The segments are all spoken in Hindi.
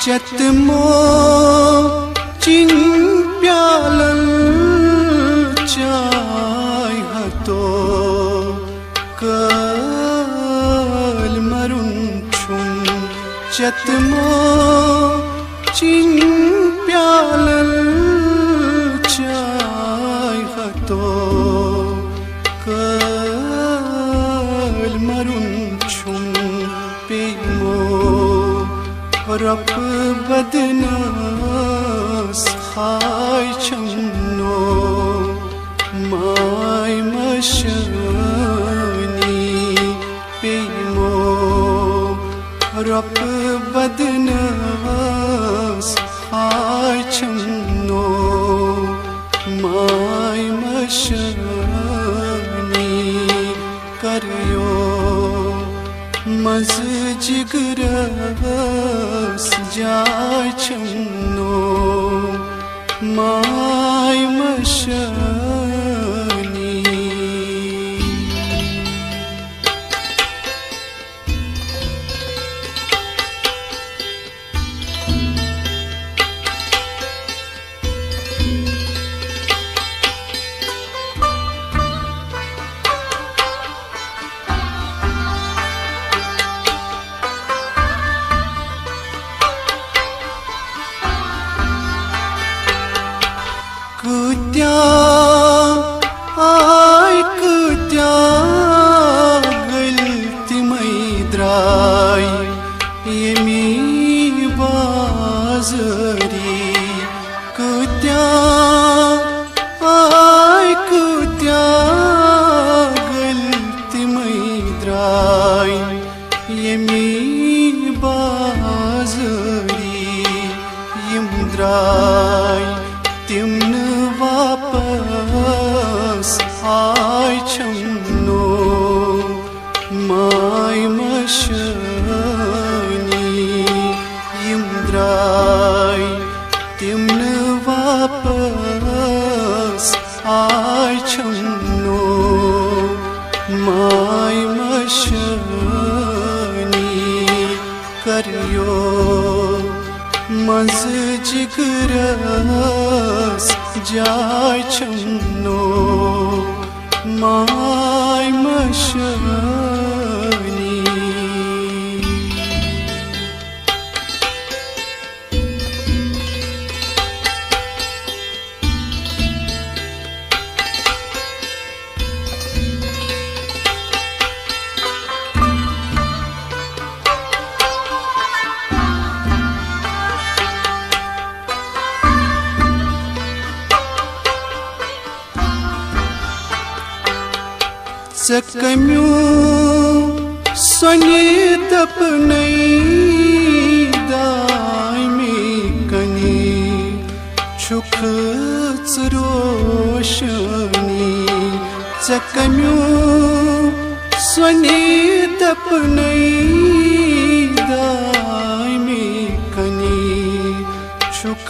चतमो चिन प्यालन चाय हतो कल मरुन छुम चतमो चिन प्यालन चाय हतो कल maroon छुम पेमो Rap बदनास hi Channo my मशनी पेमो Rap बदनास hi Channo my मशनी करियो मज जिगरस जाय चन्नो माय मशनी कुत्या आय कुत्या गलती मैद्राय येमी बाजरी कुत्या आय कुत्या गलती मैद्राय येमी बाजरी यमद्राय तिमन वापस आय चन्नो माय मशनी यमद्राय तिमन वापस आय चन्नो माय मशनी करियो मज जिगरस जाय चन्नो माय मशनी सकम्यू सोने तपनई दाय में कनी छुख रोशनी सकम्यू सोने तपनई दाय में कनी छुख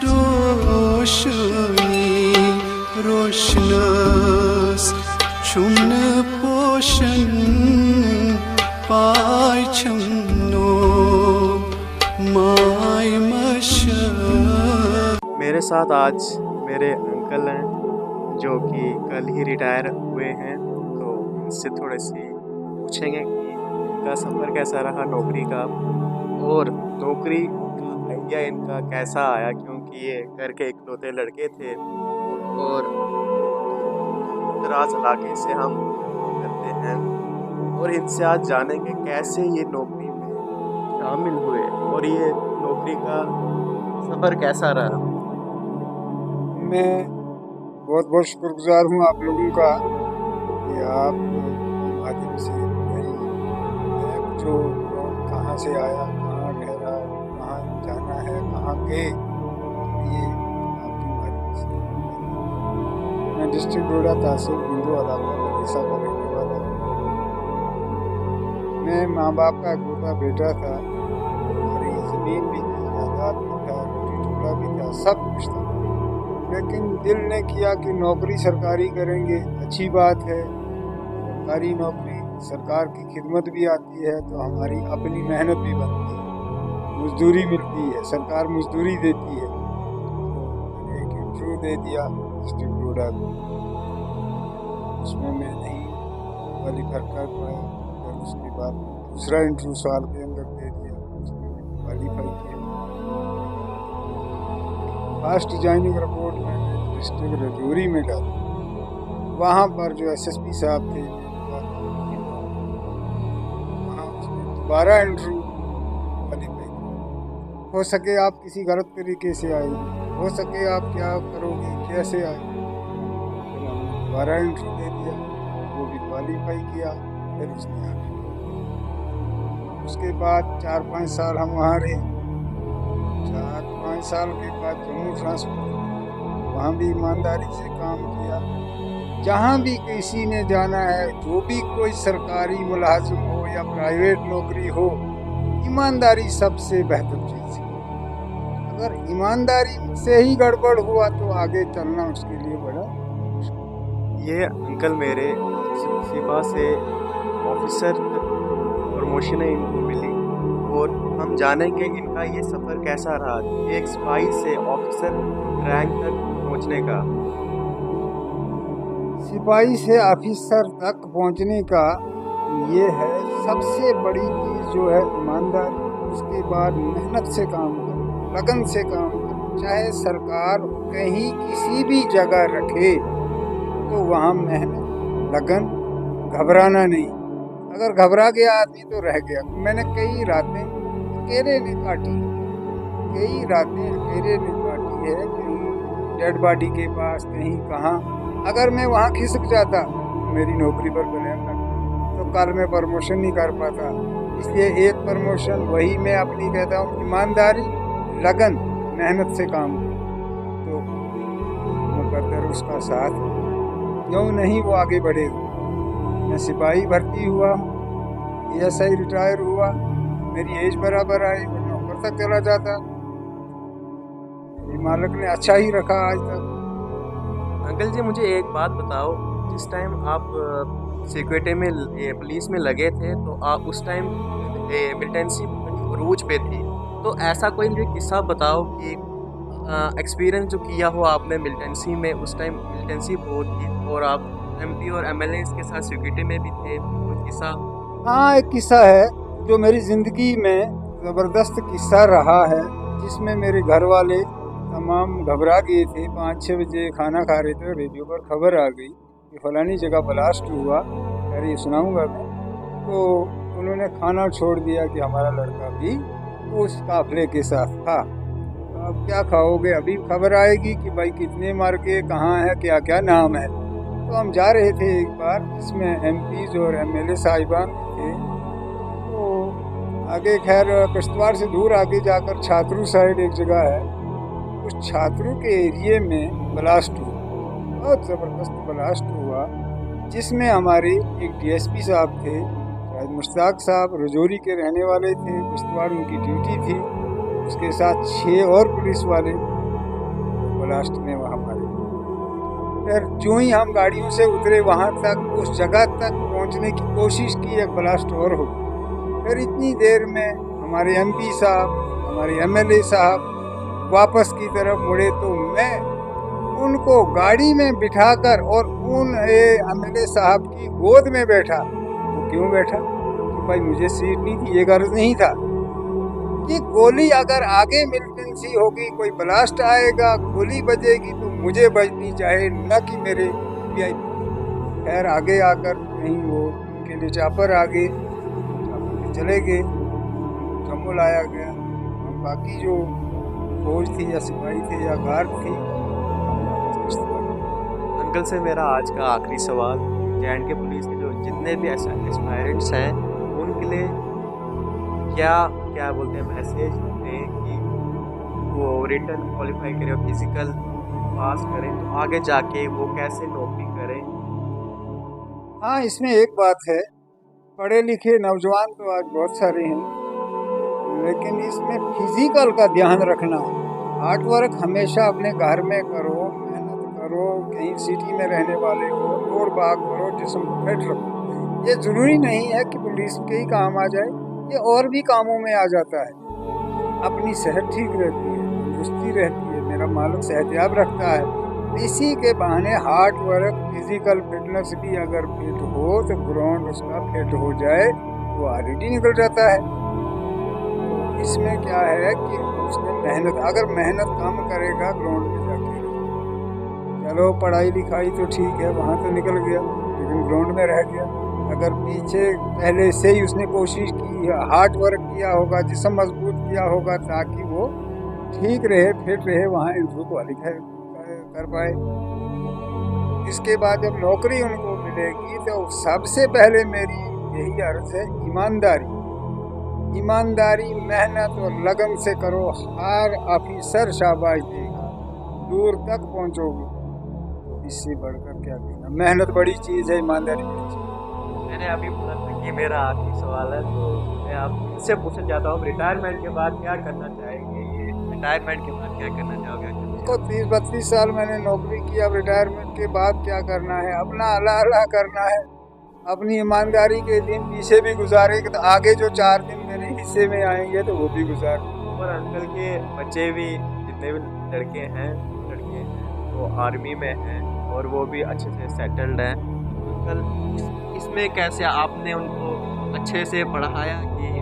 रोशनी रोशनस चुम्न पोषण पाय चन्नो माय मशनी। मेरे साथ आज मेरे अंकल हैं जो कि कल ही रिटायर हुए हैं, तो इनसे थोड़ी सी पूछेंगे कि इनका सफ़र कैसा रहा नौकरी का और नौकरी का आइडिया इनका कैसा आया, क्योंकि ये घर के इकलौते लड़के थे और दराज इलाके से हम करते हैं। और इनसे आज जानेंगे कैसे ये नौकरी में शामिल हुए और ये नौकरी का सफ़र कैसा रहा। मैं बहुत बहुत शुक्रगुजार हूँ आप लोगों का कि आप माध्यम से जो कहाँ से आया, कहाँ ठहरा, कहाँ जाना है, कहाँ गए, ये आपकी माध्यम से। मैं डिस्ट्रिक्ट डोडा तहसील बिंदु इलाका बगीचा का रहने वाला हूँ। मैं माँ बाप का इकलौता बेटा था। हमारी ज़मीन भी थी, जायदाद भी था, रोटी टुकड़ा भी था, सब कुछ था। लेकिन दिल ने किया कि नौकरी सरकारी करेंगे, अच्छी बात है। सरकारी नौकरी, सरकार की खिदमत भी आती है तो हमारी अपनी मेहनत भी बनती है। मजदूरी मिलती है, सरकार मजदूरी देती है। तो मैंने एक इंटरव्यू दे दिया डिस्ट्रिक्ट डोडा को, उसमें मैं नहीं क्वालिफाई कर पाया। फिर उसके बाद दूसरा इंटरव्यू साल के अंदर दे दिया, उसमें मैंने क्वालिफाई किया। फर्स्ट ज्वाइनिंग रिपोर्ट मैंने डिस्ट्रिक्ट रजौरी में डाली। वहाँ पर जो एसएसपी साहब थे, वहाँ उसने दोबारा इंटरव्यू क्वालिफाई किया। हो सके आप किसी गलत तरीके से आए, हो सके आप क्या करोगे, कैसे आए। फिर हमने दोबारा इंटरव्यू दे दिया, वो भी क्वालिफाई किया, फिर उसने आगे। उसके बाद 4-5 साल हम वहाँ रहे। 4-5 साल के बाद जम्मू ट्रांसपोर्ट, वहाँ भी ईमानदारी से काम किया। जहाँ भी किसी ने जाना है, जो भी कोई सरकारी मुलाजिम हो या प्राइवेट नौकरी हो, ईमानदारी सबसे बेहतर चीज़ है। अगर ईमानदारी से ही गड़बड़ हुआ तो आगे चलना उसके लिए बड़ा मुश्किल। ये अंकल मेरे सिपा से ऑफिसर प्रमोशन इनको मिली, और हम जानेंगे इनका ये सफ़र कैसा रहा, एक सिपाही से ऑफिसर रैंक तक पहुंचने का। सिपाही से ऑफिसर तक पहुंचने का ये है सबसे बड़ी चीज़ जो है ईमानदारी। उसके बाद मेहनत से काम करो, लगन से काम करो। चाहे सरकार कहीं किसी भी जगह रखे तो वहाँ मेहनत, लगन, घबराना नहीं। अगर घबरा गया आदमी तो रह गया। मैंने कई रातें अकेले ने काटी, कई रातें अकेले ने काटी है, कहीं डेड बॉडी के पास, कहीं कहाँ। अगर मैं वहाँ खिसक जाता मेरी नौकरी पर ब्लेम लगता, तो कल मैं प्रमोशन नहीं कर पाता। इसलिए एक प्रमोशन वही मैं अपनी कहता हूँ, ईमानदारी, लगन, मेहनत से काम तो मुकद्दर उसका साथ, क्यों नहीं वो आगे बढ़ेगा। मैं सिपाही भर्ती हुआ, एएसआई रिटायर हुआ, मेरी एज बराबर आई, मैं नौकर तक चला जाता। मेरी मालिक ने अच्छा ही रखा आज तक। अंकल जी, मुझे एक बात बताओ, जिस टाइम आप सिक्योरिटी में पुलिस में लगे थे, तो आप उस टाइम मिलिटेंसी रूज पे थी, तो ऐसा कोई मुझे किस्सा बताओ कि एक्सपीरियंस जो किया हो आपने मिलिटेंसी में। उस टाइम मिलिटेंसी बहुत थी और आप एमपी और एमएलए के साथ सिक्योरिटी में भी थे, कुछ किस्सा? हाँ, एक किस्सा है जो मेरी ज़िंदगी में ज़बरदस्त किस्सा रहा है, जिसमें मेरे घर वाले तमाम घबरा गए थे। 5-6 बजे खाना खा रहे थे, रेडियो पर खबर आ गई कि फलानी जगह ब्लास्ट हुआ। अरे ये सुनाऊंगा मैं। तो उन्होंने खाना छोड़ दिया कि हमारा लड़का भी उस काफिले के साथ था। तो अब क्या खाओगे, अभी खबर आएगी कि भाई कितने मार के, कहाँ है, क्या क्या नाम है। तो हम जा रहे थे एक बार, जिसमें एमपीज और एमएलए साहिबान थे। तो आगे खैर किश्तवाड़ से दूर आगे जाकर छात्रू साइड एक जगह है, उस छात्रों के एरिए में ब्लास्ट हुआ, बहुत ज़बरदस्त ब्लास्ट हुआ, जिसमें हमारे एक डीएसपी साहब थे, शायद मुश्ताक साहब, रजौरी के रहने वाले थे, किश्तवाड़ उनकी ड्यूटी थी। उसके साथ 6 और पुलिस वाले ब्लास्ट में वहाँ मारे। फिर जो ही हम गाड़ियों से उतरे, वहाँ तक, उस जगह तक पहुँचने की कोशिश की, एक ब्लास्ट और हो। फिर इतनी देर में हमारे एमपी साहब, हमारे एमएलए साहब वापस की तरफ मुड़े, तो मैं उनको गाड़ी में बिठाकर और उन एमएलए साहब की गोद में बैठा। तो क्यों बैठा? कि भाई मुझे सीट नहीं थी, ये गर्ज नहीं था कि गोली अगर आगे मिलिटेंसी होगी, कोई ब्लास्ट आएगा, गोली बजेगी तो मुझे बजनी चाहे, न कि मेरे वीआईपी। खैर आगे आकर कहीं वो उनके लिए चापर आ गए, चापर पे चले गए, जम्मू लाया गया। हम बाकी जो फौज थी या सिपाही थे या गार्ड थी। अंकल से मेरा आज का आखिरी सवाल, जे.एंड.के पुलिस के जो जितने भी एस्पायरेंट्स हैं, उनके लिए क्या क्या बोलते हैं मैसेज दें कि वो रिटन क्वालिफाई करें और फिजिकल पास करें, तो आगे जाके वो कैसे नौकरी करें? हाँ, इसमें एक बात है, पढ़े लिखे नौजवान तो आज बहुत सारे हैं, लेकिन इसमें फिजिकल का ध्यान रखना। हार्ड वर्क हमेशा अपने घर में करो, मेहनत करो, कहीं सिटी में रहने वाले हो, दौड़ भाग करो, जिस्म को फिट रखो। ये ज़रूरी नहीं है कि पुलिस के ही काम आ जाए, ये और भी कामों में आ जाता है। अपनी सेहत ठीक रहती है, तंदुरुस्ती रहती है, मेरा मालिक सेहतयाब रखता है। इसी के बहाने हार्ड वर्क, फिजिकल फिटनेस भी अगर फिट हो तो ग्राउंड उसका फिट हो जाए वो ऑलरेडी निकल जाता है। तो इसमें क्या है कि उसने मेहनत, अगर मेहनत कम करेगा ग्राउंड में जाके, चलो पढ़ाई लिखाई तो ठीक है वहाँ तो निकल गया, लेकिन ग्राउंड में रह गया। अगर पीछे पहले से ही उसने कोशिश की, हार्ड वर्क किया होगा, जिस्म मजबूत किया होगा ताकि वो ठीक रहे, फिट रहे, वहाँ इंटरव्यू क्वालिफाई कर पाए। इसके बाद जब नौकरी उनको मिलेगी तो सबसे पहले मेरी यही अर्ज है, ईमानदारी। ईमानदारी, मेहनत और लगन से करो, हर ऑफिसर शाबाश देगा, दूर तक पहुंचोगे। तो इससे बढ़कर क्या कहना, मेहनत बड़ी चीज़ है, ईमानदारी बड़ी चीज़ है। मैंने अभी बोला था कि मेरा आखिरी सवाल है, तो मैं आपसे पूछना चाहता हूँ रिटायरमेंट के बाद क्या करना चाहेंगे? ये रिटायरमेंट के बाद क्या करना चाहोगे? तो 30-32 साल मैंने नौकरी की, अब रिटायरमेंट के बाद क्या करना है, अपना अल्लाह अल्लाह करना है, अपनी ईमानदारी के दिन पीछे भी गुजारे तो आगे जो 4 दिन मेरे हिस्से में आएंगे तो वो भी गुजार। और अंकल के बच्चे भी, जितने भी लड़के हैं वो आर्मी में हैं और वो भी अच्छे से सेटल्ड हैं। अंकल इसमें कैसे आपने उनको अच्छे से पढ़ाया कि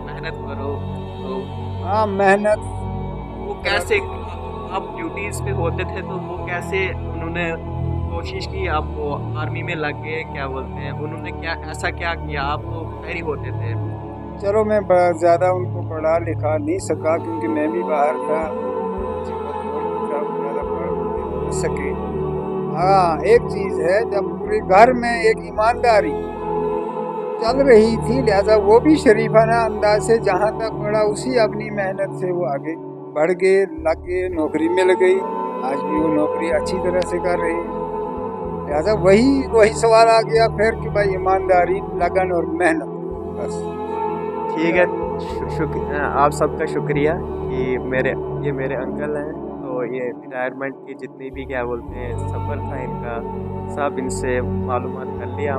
मेहनत करो? तो हाँ, मेहनत। वो कैसे, आप ड्यूटीज़ पे होते थे तो वो कैसे उन्होंने कोशिश की, आपको आर्मी में लग गए, क्या बोलते हैं, उन्होंने क्या ऐसा क्या किया, आप तो खैर ही होते थे? चलो मैं ज़्यादा उनको पढ़ा लिखा नहीं सका क्योंकि मैं भी बाहर था, ज़्यादा पढ़ नहीं सके। हाँ, एक चीज़ है, जब पूरे घर में एक ईमानदारी चल रही थी, लिहाजा वो भी शरीफाना अंदाज से जहाँ तक पढ़ा उसी अपनी मेहनत से वो आगे बढ़ गए, लग गए, नौकरी मिल गई, आज भी वो नौकरी अच्छी तरह से कर रही है। लिहाजा वही सवाल आ गया फिर कि भाई ईमानदारी, लगन और मेहनत, बस। ठीक है, आप सबका शुक्रिया कि ये मेरे अंकल हैं, तो ये रिटायरमेंट की जितनी भी क्या बोलते हैं सफ़र था इनका, सब इनसे मालूमात कर लिया।